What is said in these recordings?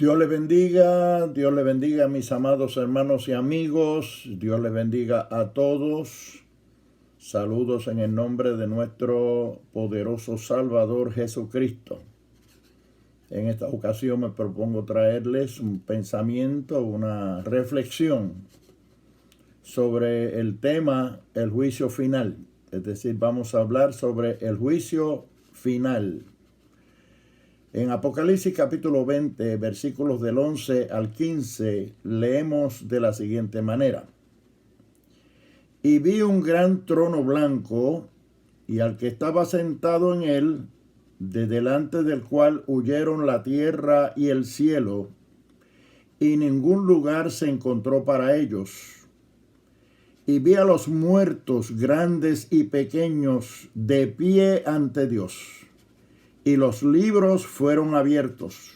Dios le bendiga a mis amados hermanos y amigos, Dios le bendiga a todos. Saludos en el nombre de nuestro poderoso Salvador Jesucristo. En esta ocasión me propongo traerles un pensamiento, una reflexión sobre el tema el juicio final. Es decir, vamos a hablar sobre el juicio final. En Apocalipsis capítulo 20, versículos del 11 al 15, leemos de la siguiente manera. Y vi un gran trono blanco, y al que estaba sentado en él, de delante del cual huyeron la tierra y el cielo, y ningún lugar se encontró para ellos. Y vi a los muertos, grandes y pequeños, de pie ante Dios. Y los libros fueron abiertos.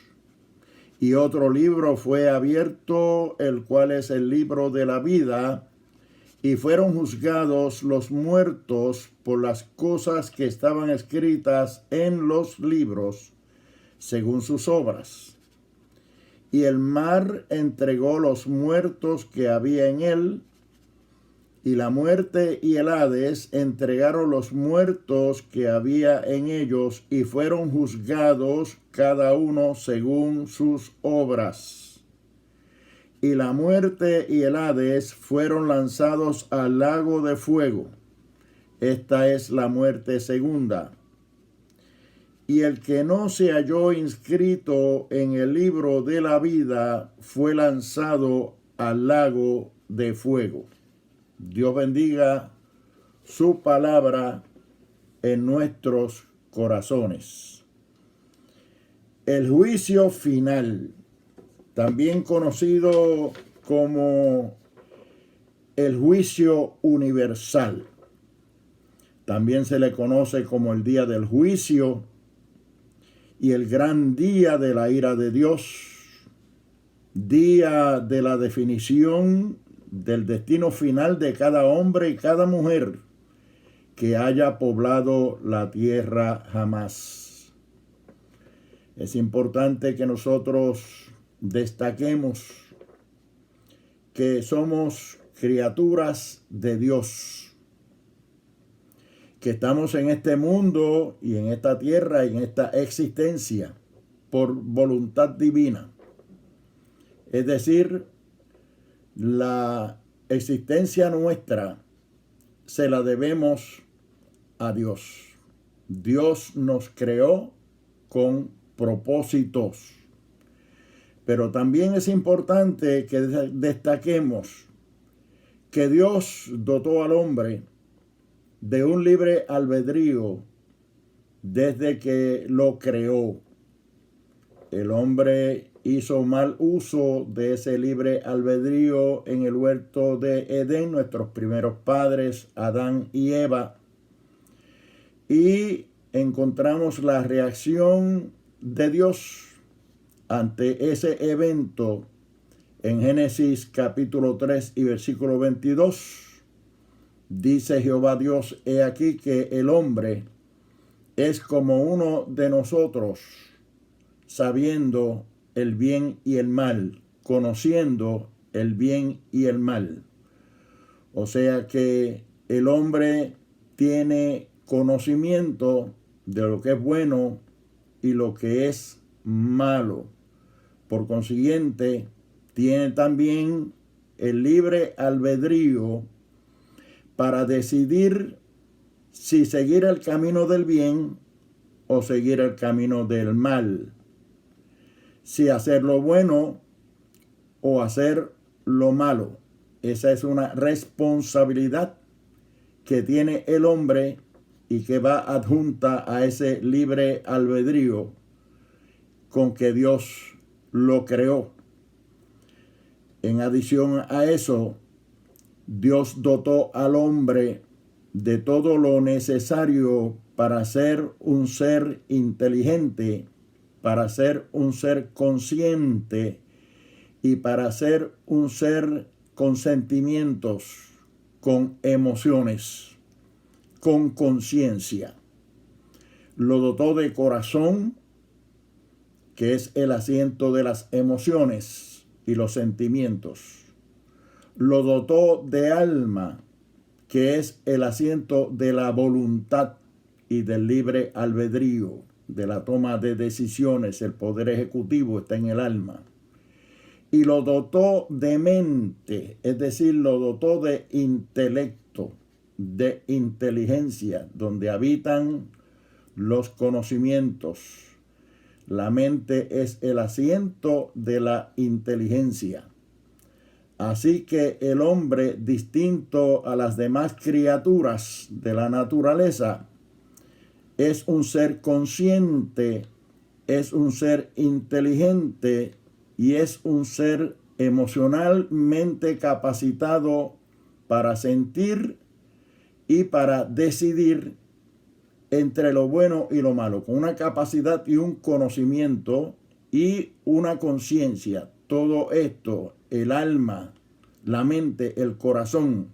Y otro libro fue abierto, el cual es el libro de la vida. Y fueron juzgados los muertos por las cosas que estaban escritas en los libros, según sus obras. Y el mar entregó los muertos que había en él, y la muerte y el Hades entregaron los muertos que había en ellos, y fueron juzgados cada uno según sus obras. Y la muerte y el Hades fueron lanzados al lago de fuego. Esta es la muerte segunda. Y el que no se halló inscrito en el libro de la vida fue lanzado al lago de fuego. Dios bendiga su palabra en nuestros corazones. El juicio final, también conocido como el juicio universal. También se le conoce como el día del juicio y el gran día de la ira de Dios, día de la definición del destino final de cada hombre y cada mujer que haya poblado la tierra jamás. Es importante que nosotros destaquemos que somos criaturas de Dios, que estamos en este mundo y en esta tierra y en esta existencia por voluntad divina. Es decir, la existencia nuestra se la debemos a Dios. Dios nos creó con propósitos. Pero también es importante que destaquemos que Dios dotó al hombre de un libre albedrío desde que lo creó. El hombre hizo mal uso de ese libre albedrío en el huerto de Edén, nuestros primeros padres, Adán y Eva. Y encontramos la reacción de Dios ante ese evento en Génesis capítulo 3 y versículo 22. Dice Jehová Dios, he aquí que el hombre es como uno de nosotros, sabiendo el bien y el mal, conociendo el bien y el mal. O sea que el hombre tiene conocimiento de lo que es bueno y lo que es malo. Por consiguiente, tiene también el libre albedrío para decidir si seguir el camino del bien o seguir el camino del mal. Si hacer lo bueno o hacer lo malo. Esa es una responsabilidad que tiene el hombre y que va adjunta a ese libre albedrío con que Dios lo creó. En adición a eso, Dios dotó al hombre de todo lo necesario para ser un ser inteligente, para ser un ser consciente y para ser un ser con sentimientos, con emociones, con conciencia. Lo dotó de corazón que es el asiento de las emociones y los sentimientos. Lo dotó de alma, que es el asiento de la voluntad y del libre albedrío, de la toma de decisiones. El poder ejecutivo está en el alma. Y lo dotó de mente, es decir, lo dotó de intelecto, de inteligencia, donde habitan los conocimientos. La mente es el asiento de la inteligencia. Así que el hombre, distinto a las demás criaturas de la naturaleza, es un ser consciente, es un ser inteligente y es un ser emocionalmente capacitado para sentir y para decidir entre lo bueno y lo malo, con una capacidad y un conocimiento y una conciencia. Todo esto, el alma, la mente, el corazón,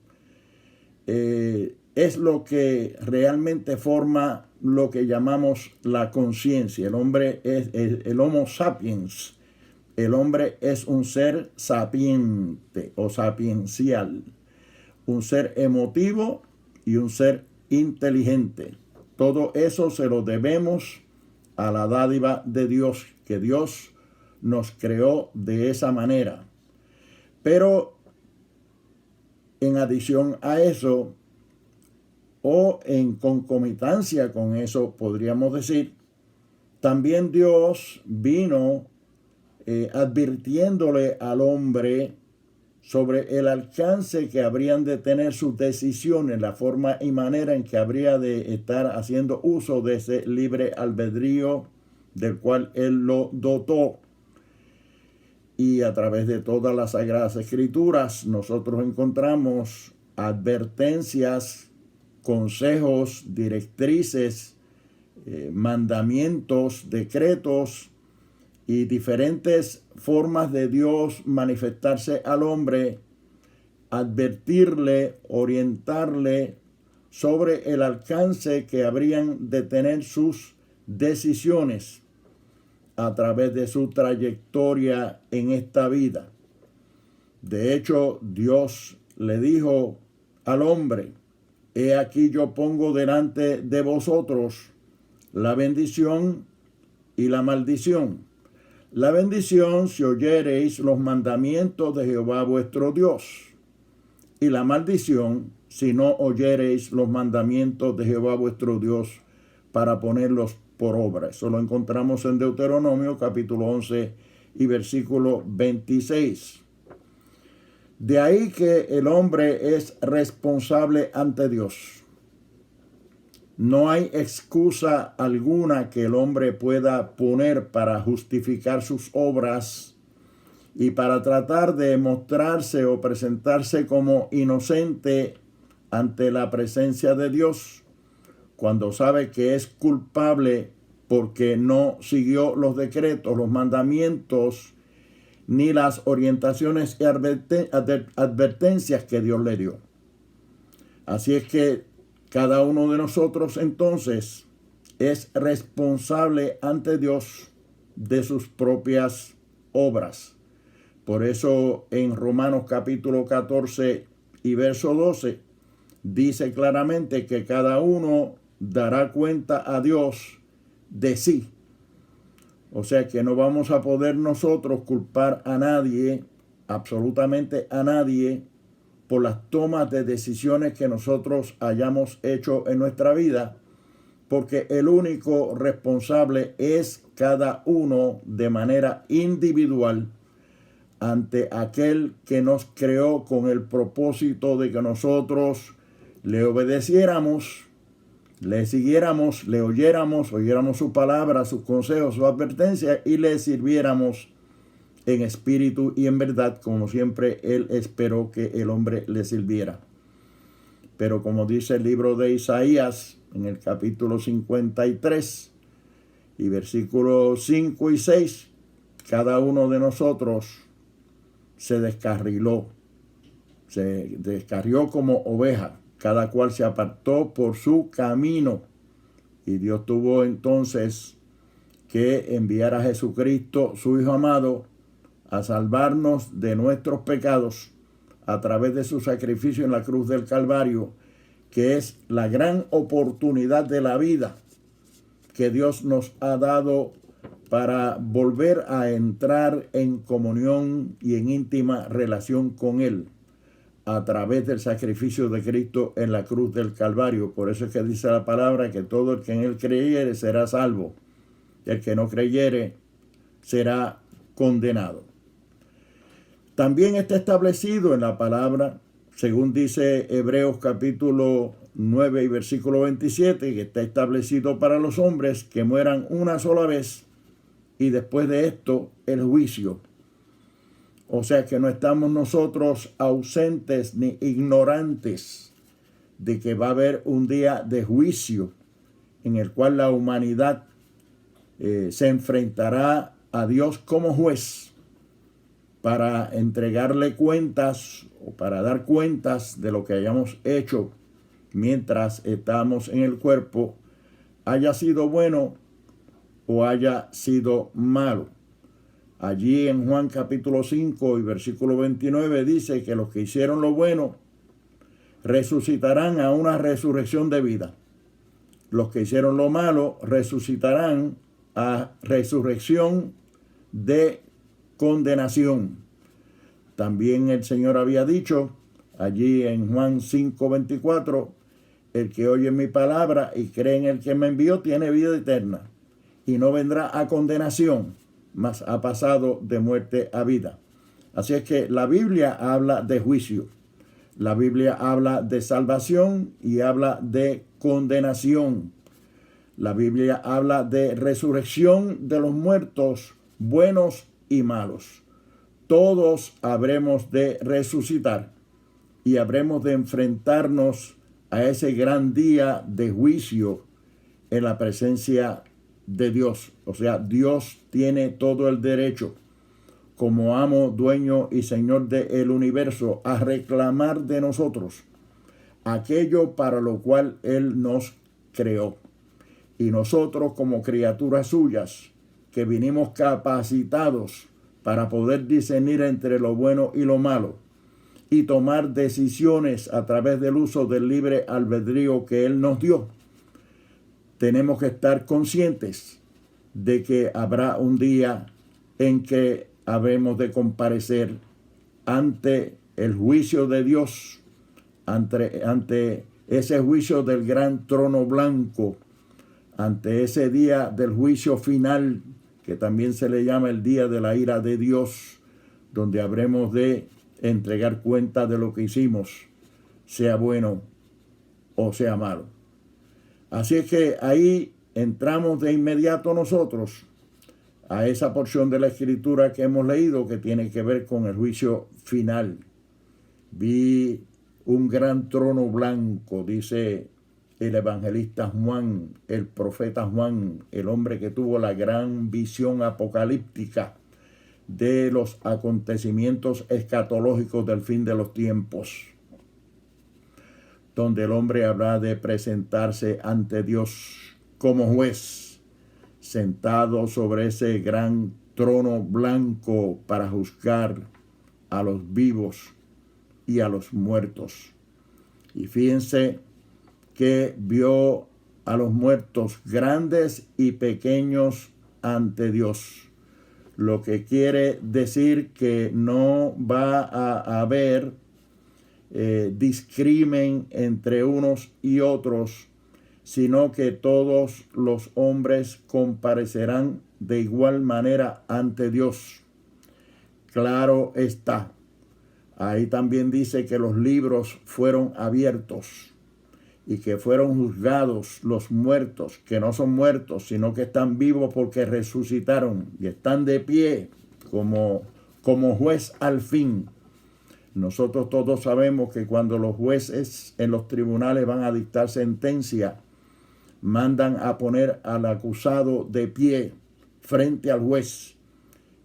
es lo que realmente forma lo que llamamos la conciencia. El hombre es el Homo sapiens. El hombre es un ser sapiente o sapiencial, un ser emotivo y un ser inteligente. Todo eso se lo debemos a la dádiva de Dios, que Dios nos creó de esa manera. Pero en adición a eso, o en concomitancia con eso, podríamos decir, también Dios vino advirtiéndole al hombre sobre el alcance que habrían de tener sus decisiones, la forma y manera en que habría de estar haciendo uso de ese libre albedrío del cual Él lo dotó. Y a través de todas las Sagradas Escrituras nosotros encontramos advertencias, consejos, directrices, mandamientos, decretos y diferentes formas de Dios manifestarse al hombre, advertirle, orientarle sobre el alcance que habrían de tener sus decisiones a través de su trayectoria en esta vida. De hecho, Dios le dijo al hombre: he aquí yo pongo delante de vosotros la bendición y la maldición. La bendición si oyereis los mandamientos de Jehová vuestro Dios, y la maldición si no oyereis los mandamientos de Jehová vuestro Dios para ponerlos por obra. Eso lo encontramos en Deuteronomio capítulo 11 y versículo 26. De ahí que el hombre es responsable ante Dios. No hay excusa alguna que el hombre pueda poner para justificar sus obras y para tratar de mostrarse o presentarse como inocente ante la presencia de Dios, cuando sabe que es culpable porque no siguió los decretos, los mandamientos, ni las orientaciones y advertencias que Dios le dio. Así es que cada uno de nosotros entonces es responsable ante Dios de sus propias obras. Por eso en Romanos capítulo 14 y verso 12 dice claramente que cada uno dará cuenta a Dios de sí. O sea que no vamos a poder nosotros culpar a nadie, absolutamente a nadie, por las tomas de decisiones que nosotros hayamos hecho en nuestra vida, porque el único responsable es cada uno de manera individual ante aquel que nos creó con el propósito de que nosotros le obedeciéramos, le siguiéramos, le oyéramos su palabra, sus consejos, sus advertencias y le sirviéramos en espíritu y en verdad, como siempre Él esperó que el hombre le sirviera. Pero como dice el libro de Isaías en el capítulo 53 y versículos 5 y 6, cada uno de nosotros se descarriló como oveja, cada cual se apartó por su camino, y Dios tuvo entonces que enviara a Jesucristo, su Hijo amado, a salvarnos de nuestros pecados a través de su sacrificio en la cruz del Calvario, que es la gran oportunidad de la vida que Dios nos ha dado para volver a entrar en comunión y en íntima relación con Él a través del sacrificio de Cristo en la cruz del Calvario. Por eso es que dice la palabra que todo el que en Él creyere será salvo. El que no creyere será condenado. También está establecido en la palabra, según dice Hebreos capítulo 9 y versículo 27, que está establecido para los hombres que mueran una sola vez y después de esto el juicio. O sea que no estamos nosotros ausentes ni ignorantes de que va a haber un día de juicio en el cual la humanidad se enfrentará a Dios como juez para entregarle cuentas o para dar cuentas de lo que hayamos hecho mientras estamos en el cuerpo, haya sido bueno o haya sido malo. Allí en Juan capítulo 5 y versículo 29 dice que los que hicieron lo bueno resucitarán a una resurrección de vida. Los que hicieron lo malo resucitarán a resurrección de condenación. También el Señor había dicho allí en Juan 5:24, el que oye mi palabra y cree en el que me envió tiene vida eterna y no vendrá a condenación, mas ha pasado de muerte a vida. Así es que la Biblia habla de juicio, la Biblia habla de salvación y habla de condenación. La Biblia habla de resurrección de los muertos, buenos y malos. Todos habremos de resucitar y habremos de enfrentarnos a ese gran día de juicio en la presencia de Dios. O sea, Dios tiene todo el derecho, como amo, dueño y señor del universo, a reclamar de nosotros aquello para lo cual Él nos creó. Y nosotros, como criaturas suyas, que vinimos capacitados para poder discernir entre lo bueno y lo malo y tomar decisiones a través del uso del libre albedrío que Él nos dio, tenemos que estar conscientes de que habrá un día en que habremos de comparecer ante el juicio de Dios, ante ese juicio del gran trono blanco, ante ese día del juicio final, que también se le llama el día de la ira de Dios, donde habremos de entregar cuenta de lo que hicimos, sea bueno o sea malo. Así es que ahí entramos de inmediato nosotros a esa porción de la Escritura que hemos leído que tiene que ver con el juicio final. Vi un gran trono blanco, dice el evangelista Juan, el profeta Juan, el hombre que tuvo la gran visión apocalíptica de los acontecimientos escatológicos del fin de los tiempos, donde el hombre habrá de presentarse ante Dios como juez, sentado sobre ese gran trono blanco para juzgar a los vivos y a los muertos. Y fíjense que vio a los muertos grandes y pequeños ante Dios, lo que quiere decir que no va a haber discrimen entre unos y otros, sino que todos los hombres comparecerán de igual manera ante Dios. Claro está. Ahí también dice que los libros fueron abiertos y que fueron juzgados los muertos, que no son muertos, sino que están vivos porque resucitaron y están de pie como juez al fin. Nosotros todos sabemos que cuando los jueces en los tribunales van a dictar sentencia, mandan a poner al acusado de pie frente al juez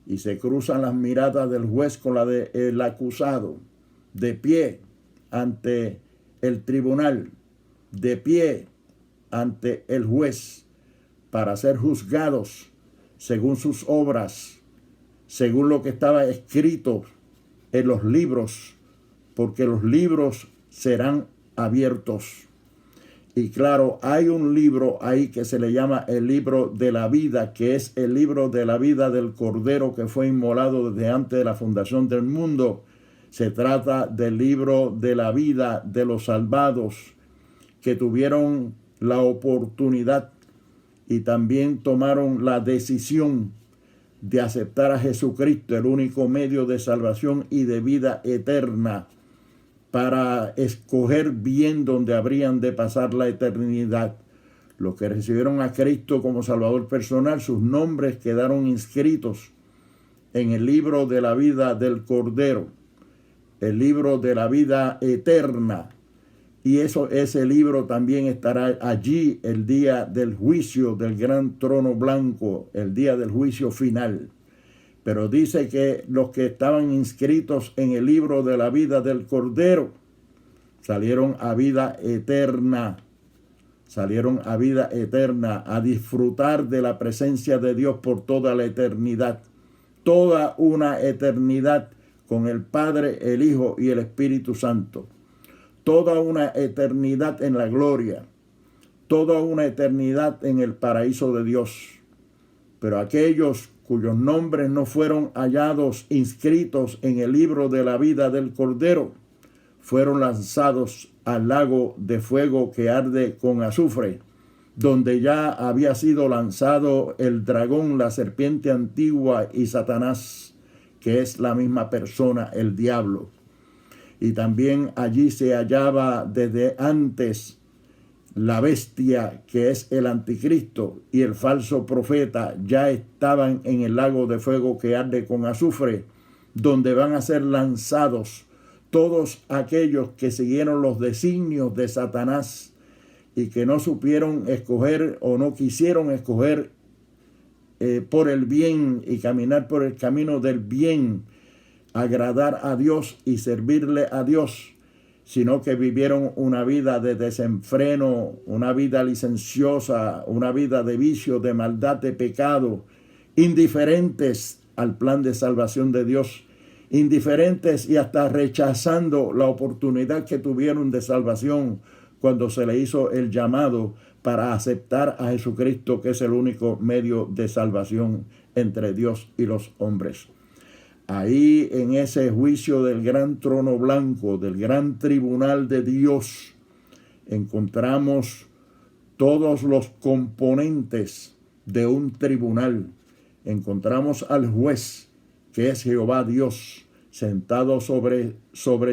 y se cruzan las miradas del juez con la del acusado, de pie ante el tribunal, de pie ante el juez, para ser juzgados según sus obras, según lo que estaba escrito en los libros, porque los libros serán abiertos. Y claro, hay un libro ahí que se le llama el libro de la vida, que es el libro de la vida del Cordero que fue inmolado desde antes de la fundación del mundo. Se trata del libro de la vida de los salvados que tuvieron la oportunidad y también tomaron la decisión de aceptar a Jesucristo, el único medio de salvación y de vida eterna, para escoger bien donde habrían de pasar la eternidad. Los que recibieron a Cristo como Salvador personal, sus nombres quedaron inscritos en el libro de la vida del Cordero, el libro de la vida eterna. Y ese libro también estará allí el día del juicio del gran trono blanco, el día del juicio final. Pero dice que los que estaban inscritos en el libro de la vida del Cordero salieron a vida eterna. Salieron a vida eterna, a disfrutar de la presencia de Dios por toda la eternidad. Toda una eternidad con el Padre, el Hijo y el Espíritu Santo. Toda una eternidad en la gloria. Toda una eternidad en el paraíso de Dios. Pero aquellos cuyos nombres no fueron hallados inscritos en el libro de la vida del Cordero, fueron lanzados al lago de fuego que arde con azufre, donde ya había sido lanzado el dragón, la serpiente antigua y Satanás, que es la misma persona, el diablo. Y también allí se hallaba desde antes la bestia, que es el anticristo, y el falso profeta. Ya estaban en el lago de fuego que arde con azufre, donde van a ser lanzados todos aquellos que siguieron los designios de Satanás y que no supieron escoger o no quisieron escoger por el bien y caminar por el camino del bien, agradar a Dios y servirle a Dios, sino que vivieron una vida de desenfreno, una vida licenciosa, una vida de vicio, de maldad, de pecado, indiferentes al plan de salvación de Dios, indiferentes y hasta rechazando la oportunidad que tuvieron de salvación cuando se le hizo el llamado para aceptar a Jesucristo, que es el único medio de salvación entre Dios y los hombres. Ahí en ese juicio del gran trono blanco, del gran tribunal de Dios, encontramos todos los componentes de un tribunal. Encontramos al juez, que es Jehová Dios, sentado sobre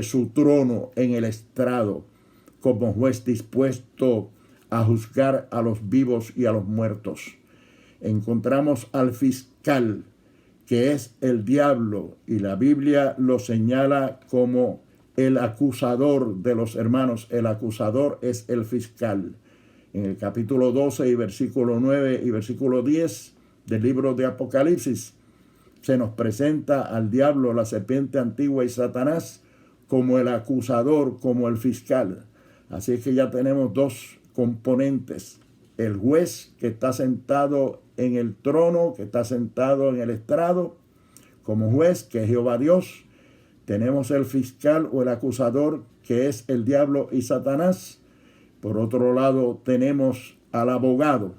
su trono en el estrado, como juez dispuesto a juzgar a los vivos y a los muertos. Encontramos al fiscal, que es el diablo, y la Biblia lo señala como el acusador de los hermanos. El acusador es el fiscal. En el capítulo 12 y versículo 9 y versículo 10 del libro de Apocalipsis, se nos presenta al diablo, la serpiente antigua y Satanás, como el acusador, como el fiscal. Así es que ya tenemos dos componentes: el juez, que está sentado en el trono, que está sentado en el estrado como juez, que es Jehová Dios. Tenemos el fiscal o el acusador, que es el diablo y Satanás. Por otro lado tenemos al abogado.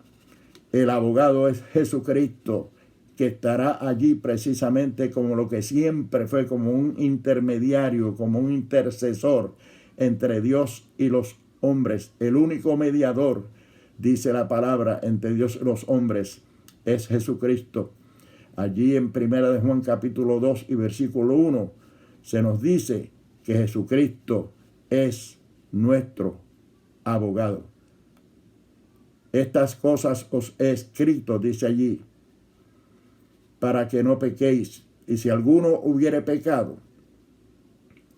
El abogado es Jesucristo, que estará allí precisamente como lo que siempre fue, como un intermediario, como un intercesor entre Dios y los hombres. El único mediador, dice la palabra, entre Dios y los hombres es Jesucristo. Allí en 1 de Juan capítulo 2 y versículo 1 se nos dice que Jesucristo es nuestro abogado. Estas cosas os he escrito, dice allí, para que no pequéis. Y si alguno hubiere pecado,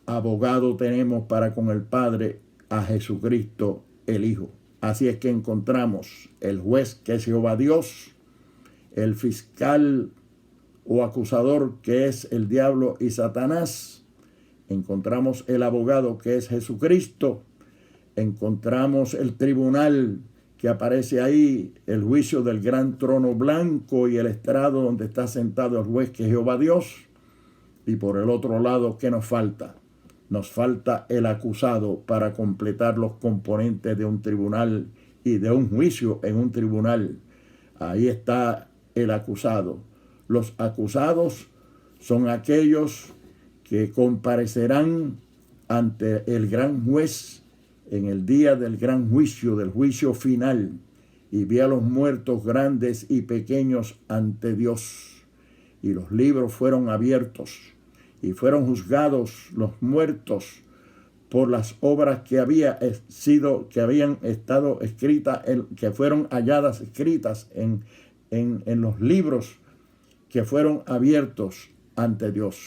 abogado tenemos para con el Padre, a Jesucristo el Hijo. Así es que encontramos el juez, que es Jehová Dios, el fiscal o acusador, que es el diablo y Satanás. Encontramos el abogado, que es Jesucristo. Encontramos el tribunal, que aparece ahí, el juicio del gran trono blanco y el estrado donde está sentado el juez, que es Jehová Dios. Y por el otro lado, ¿qué nos falta? Nos falta el acusado para completar los componentes de un tribunal y de un juicio en un tribunal. Ahí está el acusado. Los acusados son aquellos que comparecerán ante el gran juez en el día del gran juicio, del juicio final, y vi a los muertos grandes y pequeños ante Dios. Y los libros fueron abiertos, y fueron juzgados los muertos por las obras que habían estado escritas, que fueron halladas escritas en los libros que fueron abiertos ante Dios.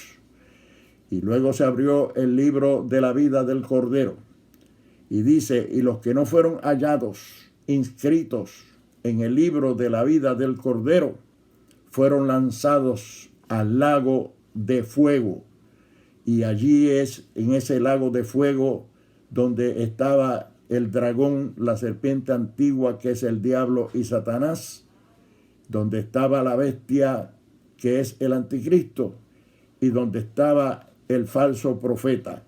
Y luego se abrió el libro de la vida del Cordero. Y dice, y los que no fueron hallados, inscritos en el libro de la vida del Cordero, fueron lanzados al lago de fuego. Y allí es, en ese lago de fuego, donde estaba el dragón, la serpiente antigua, que es el diablo y Satanás, donde estaba la bestia, que es el anticristo, y donde estaba el falso profeta.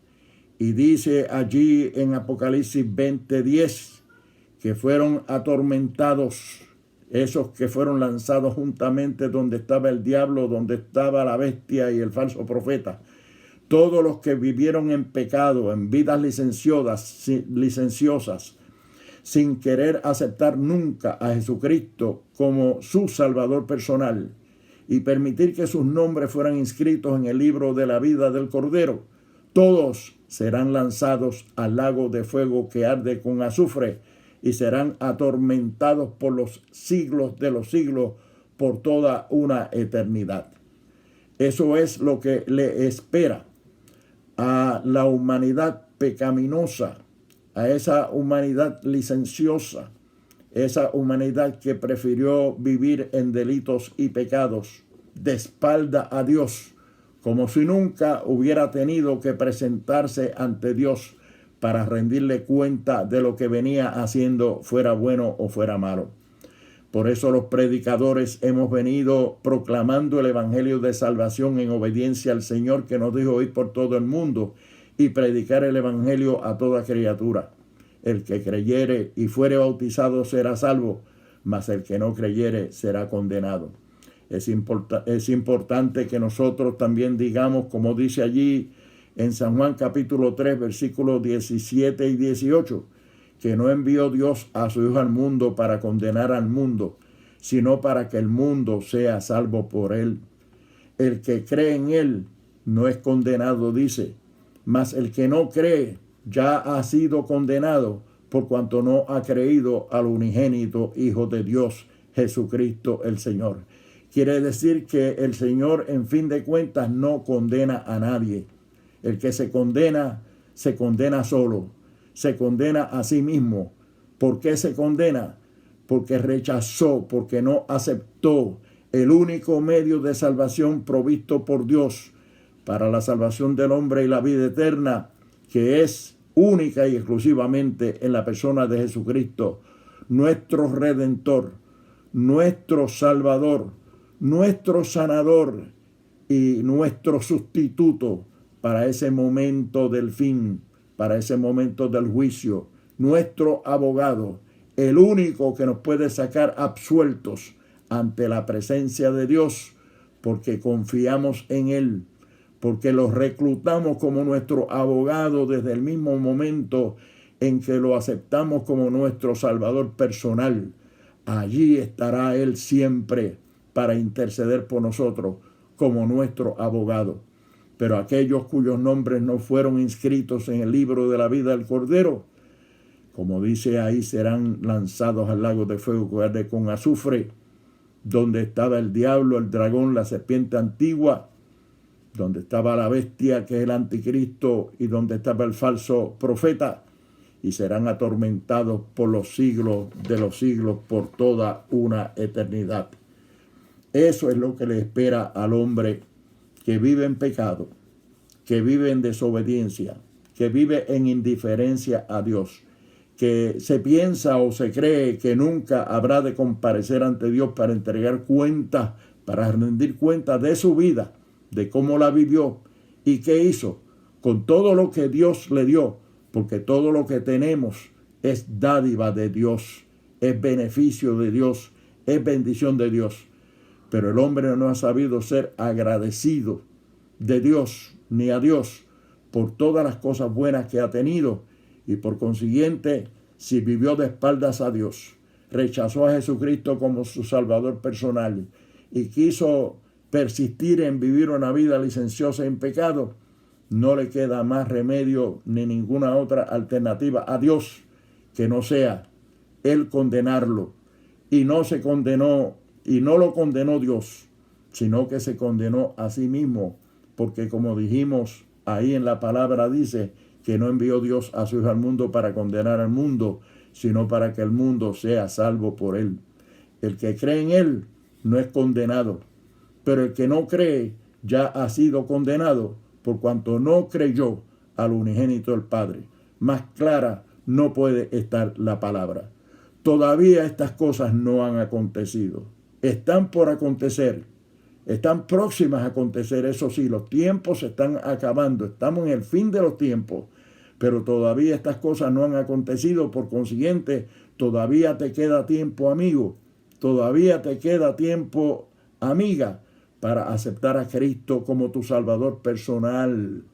Y dice allí en Apocalipsis 20:10 que fueron atormentados esos que fueron lanzados juntamente donde estaba el diablo, donde estaba la bestia y el falso profeta. Todos los que vivieron en pecado, en vidas licenciosas, sin querer aceptar nunca a Jesucristo como su Salvador personal y permitir que sus nombres fueran inscritos en el libro de la vida del Cordero, todos serán lanzados al lago de fuego que arde con azufre y serán atormentados por los siglos de los siglos, por toda una eternidad. Eso es lo que le espera a la humanidad pecaminosa, a esa humanidad licenciosa, esa humanidad que prefirió vivir en delitos y pecados de espalda a Dios, como si nunca hubiera tenido que presentarse ante Dios para rendirle cuenta de lo que venía haciendo, fuera bueno o fuera malo. Por eso los predicadores hemos venido proclamando el evangelio de salvación en obediencia al Señor, que nos dijo ir por todo el mundo y predicar el evangelio a toda criatura. El que creyere y fuere bautizado será salvo, mas el que no creyere será condenado. Es importante que nosotros también digamos, como dice allí en San Juan capítulo 3, versículos 17 y 18, que no envió Dios a su Hijo al mundo para condenar al mundo, sino para que el mundo sea salvo por él. El que cree en él no es condenado, dice, mas el que no cree ya ha sido condenado por cuanto no ha creído al unigénito Hijo de Dios, Jesucristo el Señor. Quiere decir que el Señor, en fin de cuentas, no condena a nadie. El que se condena solo, se condena a sí mismo. ¿Por qué se condena? Porque rechazó, porque no aceptó el único medio de salvación provisto por Dios para la salvación del hombre y la vida eterna, que es única y exclusivamente en la persona de Jesucristo, nuestro Redentor, nuestro Salvador, nuestro sanador y nuestro sustituto para ese momento del fin, para ese momento del juicio, nuestro abogado, el único que nos puede sacar absueltos ante la presencia de Dios, porque confiamos en Él, porque lo reclutamos como nuestro abogado desde el mismo momento en que lo aceptamos como nuestro Salvador personal. Allí estará Él siempre para interceder por nosotros como nuestro abogado. Pero aquellos cuyos nombres no fueron inscritos en el libro de la vida del Cordero, como dice ahí, serán lanzados al lago de fuego que arde con azufre, donde estaba el diablo, el dragón, la serpiente antigua, donde estaba la bestia que es el anticristo y donde estaba el falso profeta, y serán atormentados por los siglos de los siglos, por toda una eternidad. Eso es lo que le espera al hombre que vive en pecado, que vive en desobediencia, que vive en indiferencia a Dios, que se piensa o se cree que nunca habrá de comparecer ante Dios para entregar cuentas, para rendir cuentas de su vida, de cómo la vivió y qué hizo con todo lo que Dios le dio, porque todo lo que tenemos es dádiva de Dios, es beneficio de Dios, es bendición de Dios. Pero el hombre no ha sabido ser agradecido de Dios ni a Dios por todas las cosas buenas que ha tenido, y por consiguiente, si vivió de espaldas a Dios, rechazó a Jesucristo como su Salvador personal y quiso persistir en vivir una vida licenciosa en pecado, no le queda más remedio ni ninguna otra alternativa a Dios que no sea Él condenarlo. Y no se condenó, y no lo condenó Dios, sino que se condenó a sí mismo, porque como dijimos ahí en la palabra, dice que no envió Dios a su Hijo al mundo para condenar al mundo, sino para que el mundo sea salvo por Él. El que cree en Él no es condenado, pero el que no cree ya ha sido condenado por cuanto no creyó al unigénito del Padre. Más clara no puede estar la palabra. Todavía estas cosas no han acontecido. Están por acontecer. Están próximas a acontecer. Eso sí, los tiempos se están acabando. Estamos en el fin de los tiempos. Pero todavía estas cosas no han acontecido. Por consiguiente, todavía te queda tiempo, amigo. Todavía te queda tiempo, amiga, para aceptar a Cristo como tu Salvador personal.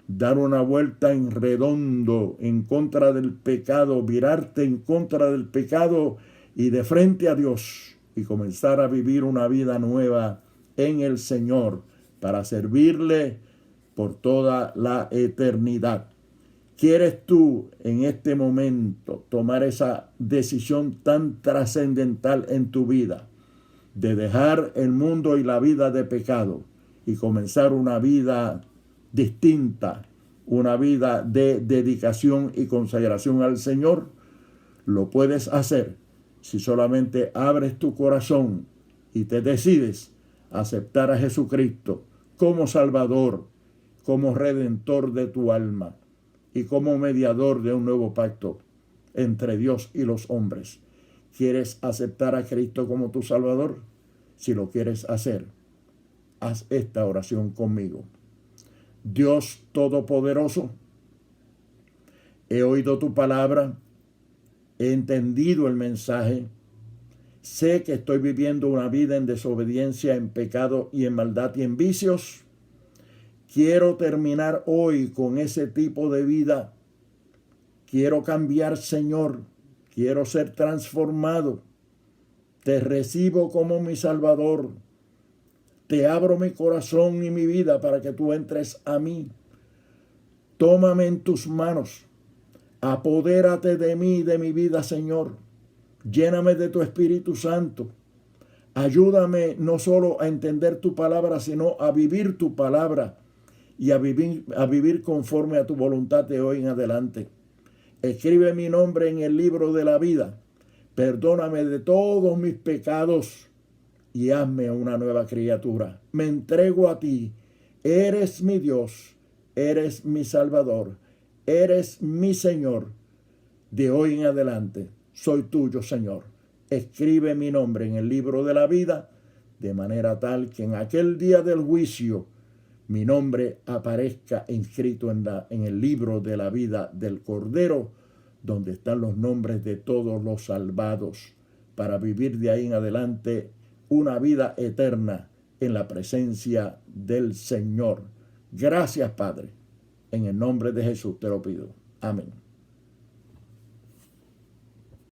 Dar una vuelta en redondo en contra del pecado, virarte en contra del pecado y de frente a Dios, y comenzar a vivir una vida nueva en el Señor para servirle por toda la eternidad. ¿Quieres tú en este momento tomar esa decisión tan trascendental en tu vida de dejar el mundo y la vida de pecado y comenzar una vida distinta, una vida de dedicación y consagración al Señor? Lo puedes hacer si solamente abres tu corazón y te decides a aceptar a Jesucristo como Salvador, como Redentor de tu alma y como mediador de un nuevo pacto entre Dios y los hombres. ¿Quieres aceptar a Cristo como tu Salvador? Si lo quieres hacer, haz esta oración conmigo. Dios Todopoderoso, he oído tu palabra, he entendido el mensaje, sé que estoy viviendo una vida en desobediencia, en pecado y en maldad y en vicios. Quiero terminar hoy con ese tipo de vida. Quiero cambiar, Señor. Quiero ser transformado. Te recibo como mi Salvador. Te abro mi corazón y mi vida para que tú entres a mí. Tómame en tus manos. Apodérate de mí, de mi vida, Señor. Lléname de tu Espíritu Santo. Ayúdame no solo a entender tu palabra, sino a vivir tu palabra y a vivir conforme a tu voluntad de hoy en adelante. Escribe mi nombre en el libro de la vida. Perdóname de todos mis pecados y hazme una nueva criatura. Me entrego a ti. Eres mi Dios. Eres mi Salvador. Eres mi Señor. De hoy en adelante soy tuyo, Señor. Escribe mi nombre en el libro de la vida, de manera tal que en aquel día del juicio mi nombre aparezca inscrito en el libro de la vida del Cordero, donde están los nombres de todos los salvados, para vivir de ahí en adelante una vida eterna en la presencia del Señor. Gracias, Padre. En el nombre de Jesús te lo pido. Amén.